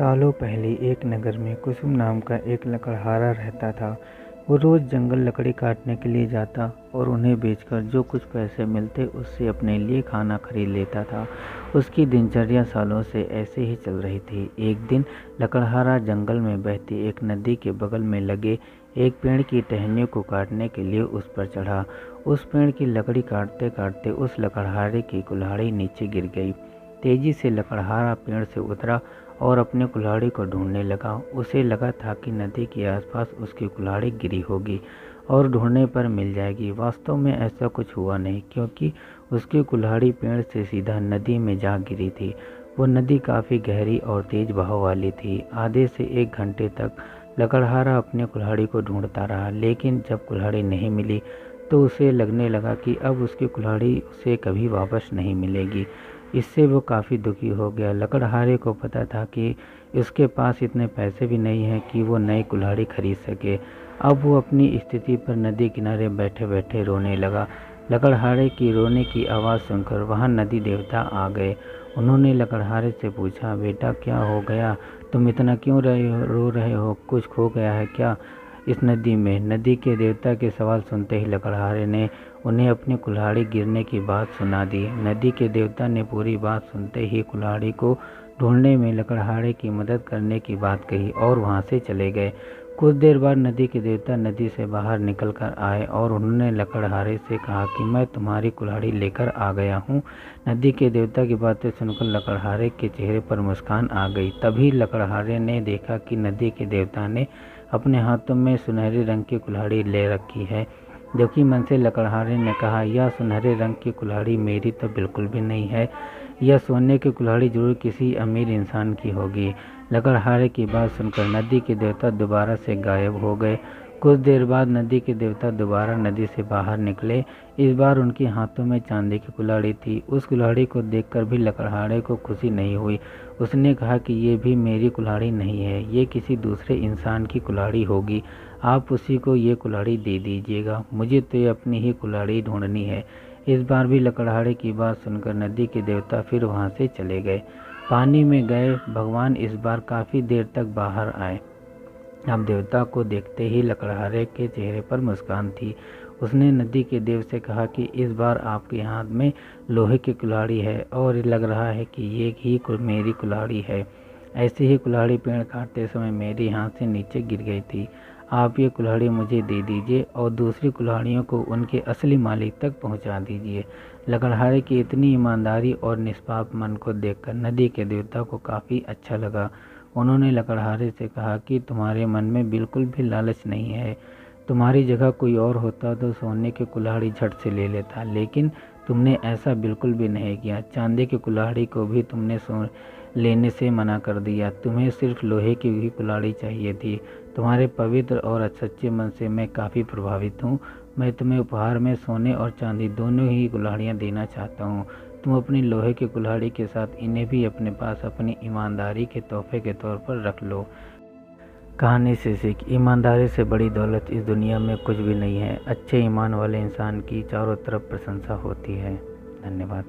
सालों पहले एक नगर में कुसुम नाम का एक लकड़हारा रहता था। वो रोज जंगल लकड़ी काटने के लिए जाता और उन्हें बेचकर जो कुछ पैसे मिलते उससे अपने लिए खाना खरीद लेता था। उसकी दिनचर्या सालों से ऐसे ही चल रही थी। एक दिन लकड़हारा जंगल में बहती एक नदी के बगल में लगे एक पेड़ की टहनियों को काटने के लिए उस पर चढ़ा। उस पेड़ की लकड़ी काटते काटते उस लकड़हारे की कुल्हाड़ी नीचे गिर गई। तेजी से लकड़हारा पेड़ से उतरा और अपने कुल्हाड़ी को ढूंढने लगा। उसे लगा था कि नदी के आसपास उसकी कुल्हाड़ी गिरी होगी और ढूंढने पर मिल जाएगी। वास्तव में ऐसा कुछ हुआ नहीं, क्योंकि उसकी कुल्हाड़ी पेड़ से सीधा नदी में जा गिरी थी। वो नदी काफ़ी गहरी और तेज बहाव वाली थी। आधे से 1 घंटे तक लकड़हारा अपने कुल्हाड़ी को ढूंढता रहा, लेकिन जब कुल्हाड़ी नहीं मिली तो उसे लगने लगा कि अब उसकी कुल्हाड़ी उसे कभी वापस नहीं मिलेगी। इससे वो काफ़ी दुखी हो गया। लकड़हारे को पता था कि उसके पास इतने पैसे भी नहीं हैं कि वो नई कुल्हाड़ी खरीद सके। अब वो अपनी स्थिति पर नदी किनारे बैठे बैठे रोने लगा। लकड़हारे की रोने की आवाज़ सुनकर वहाँ नदी देवता आ गए। उन्होंने लकड़हारे से पूछा, बेटा क्या हो गया, तुम इतना क्यों रो रहे हो, कुछ खो गया है क्या इस नदी में? नदी के देवता के सवाल सुनते ही लकड़हारे ने उन्हें अपनी कुल्हाड़ी गिरने की बात सुना दी। नदी के देवता ने पूरी बात सुनते ही कुल्हाड़ी को ढूंढने में लकड़हारे की मदद करने की बात कही और वहां से चले गए। कुछ देर बाद नदी के देवता नदी से बाहर निकल कर आए और उन्होंने लकड़हारे से कहा कि मैं तुम्हारी कुल्हाड़ी लेकर आ गया हूँ। नदी के देवता की बातें सुनकर लकड़हारे के चेहरे पर मुस्कान आ गई। तभी लकड़हारे ने देखा कि नदी के देवता ने अपने हाथों में सुनहरे रंग की कुल्हाड़ी ले रखी है। दुखी मन से लकड़हारे ने कहा, यह सुनहरे रंग की कुल्हाड़ी मेरी तो बिल्कुल भी नहीं है। यह सोने की कुल्हाड़ी जरूर किसी अमीर इंसान की होगी। लकड़हारे की बात सुनकर नदी के देवता दोबारा से गायब हो गए। कुछ देर बाद नदी के देवता दोबारा नदी से बाहर निकले। इस बार उनके हाथों में चांदी की कुल्हाड़ी थी। उस कुल्हाड़ी को देखकर भी लकड़हारे को खुशी नहीं हुई। उसने कहा कि ये भी मेरी कुल्हाड़ी नहीं है, ये किसी दूसरे इंसान की कुल्हाड़ी होगी। आप उसी को ये कुल्हाड़ी दे दीजिएगा, मुझे तो ये अपनी ही कुल्हाड़ी ढूंढनी है। इस बार भी लकड़हारे की बात सुनकर नदी के देवता फिर वहाँ से चले गए। पानी में गए भगवान इस बार काफ़ी देर तक बाहर आए। अब देवता को देखते ही लकड़हारे के चेहरे पर मुस्कान थी। उसने नदी के देव से कहा कि इस बार आपके हाथ में लोहे की कुल्हाड़ी है और लग रहा है कि ये ही मेरी कुल्हाड़ी है। ऐसी ही कुल्हाड़ी पेड़ काटते समय मेरे हाथ से नीचे गिर गई थी। आप ये कुल्हाड़ी मुझे दे दीजिए और दूसरी कुल्हाड़ियों को उनके असली मालिक तक पहुंचा दीजिए। लकड़हारे की इतनी ईमानदारी और निष्पाप मन को देखकर नदी के देवता को काफ़ी अच्छा लगा। उन्होंने लकड़हारे से कहा कि तुम्हारे मन में बिल्कुल भी लालच नहीं है। तुम्हारी जगह कोई और होता तो सोने की कुल्हाड़ी झट से ले लेता, लेकिन तुमने ऐसा बिल्कुल भी नहीं किया। चांदी की कुल्हाड़ी को भी तुमने लेने से मना कर दिया। तुम्हें सिर्फ लोहे की ही कुल्हाड़ी चाहिए थी। तुम्हारे पवित्र और सच्चे मन से मैं काफ़ी प्रभावित हूँ। मैं तुम्हें उपहार में सोने और चांदी दोनों ही कुल्हाड़ियाँ देना चाहता हूँ। तुम अपनी लोहे की कुल्हाड़ी के साथ इन्हें भी अपने पास अपनी ईमानदारी के तोहफे के तौर पर रख लो। कहानी से सीख, ईमानदारी से बड़ी दौलत इस दुनिया में कुछ भी नहीं है। अच्छे ईमान वाले इंसान की चारों तरफ प्रशंसा होती है। धन्यवाद।